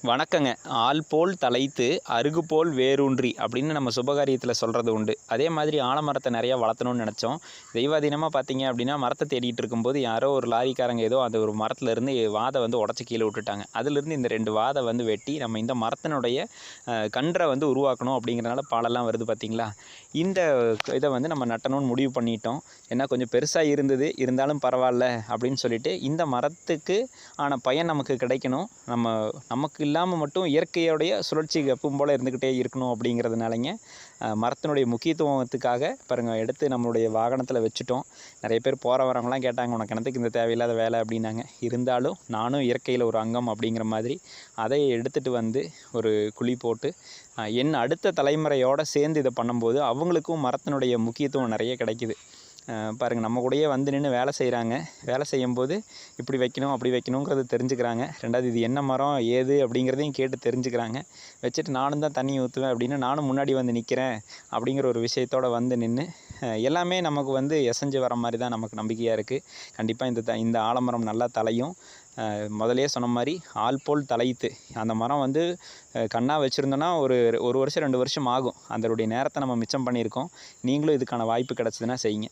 வணக்கங்க. "ஆல் போல் தழைத்து அருகு போல் வேரூன்றி" அப்படின்னு நம்ம சுபகாரியத்தில் சொல்கிறது உண்டு. அதே மாதிரி ஆலமரத்தை நிறையா வளர்த்தணும்னு நினச்சோம். தெய்வாதீனமாக பார்த்தீங்க அப்படின்னா, மரத்தை தேடிட்டு இருக்கும்போது யாரோ ஒரு லாரிக்காரங்க ஏதோ அந்த ஒரு மரத்துலேருந்து வாதை உடச்சி கீழே விட்டுட்டாங்க. அதுலேருந்து இந்த 2 வாதை வெட்டி நம்ம இந்த மரத்தினுடைய கன்றை உருவாக்கணும் அப்படிங்கிறனால பாலெல்லாம் வருது பார்த்தீங்களா? இந்த இதை நம்ம நட்டணும்னு முடிவு பண்ணிட்டோம். ஏன்னா கொஞ்சம் பெருசாக இருந்தாலும் பரவாயில்ல அப்படின்னு சொல்லிட்டு, இந்த மரத்துக்கு ஆன பயன் நமக்கு கிடைக்கணும். நமக்கு இல்லாமல் மட்டும் இயற்கையோடைய சுழற்சி எப்பவும் போல் இருந்துக்கிட்டே இருக்கணும் அப்படிங்கிறதுனாலங்க மரத்தினுடைய முக்கியத்துவத்துக்காக பாருங்கள் எடுத்து நம்மளுடைய வாகனத்தில் வச்சுட்டோம். நிறைய பேர் போகிற வரவங்களாம் கேட்டாங்க, "உனக்கு என்னத்துக்கு இந்த தேவையில்லாத வேலை?" அப்படின்னாங்க. இருந்தாலும் நானும் இயற்கையில் ஒரு அங்கம் அப்படிங்கிற மாதிரி அதை எடுத்துகிட்டு ஒரு குழி போட்டு அடுத்த தலைமுறையோடு சேர்ந்து இதை பண்ணும்போது அவங்களுக்கும் மரத்தினுடைய முக்கியத்துவம் நிறைய கிடைக்கிது. பாருங்கள், நம்ம கூடயே நின்று வேலை செய்கிறாங்க. வேலை செய்யும்போது இப்படி வைக்கணும் அப்படி வைக்கணுங்கிறது தெரிஞ்சுக்கிறாங்க. 2வது இது என்ன மரம் ஏது அப்படிங்கிறதையும் கேட்டு தெரிஞ்சுக்கிறாங்க. வச்சுட்டு நானும் தான் தண்ணி ஊற்றுவேன் அப்படின்னு நானும் முன்னாடி நிற்கிறேன் அப்படிங்கிற ஒரு விஷயத்தோடு நின்று எல்லாமே நமக்கு எசைஞ்சு வர மாதிரி தான் நமக்கு நம்பிக்கையாக இருக்குது. கண்டிப்பாக இந்த ஆலமரம் நல்லா தலையும். முதலையே சொன்ன மாதிரி ஆள் போல் தழைத்து அந்த மரம் கண்ணாக வச்சுருந்தோன்னா ஒரு வருஷம் 2 வருஷம் ஆகும். அதனுடைய நேரத்தை நம்ம மிச்சம் பண்ணியிருக்கோம். நீங்களும் இதுக்கான வாய்ப்பு கிடச்சிதுன்னா செய்யுங்க.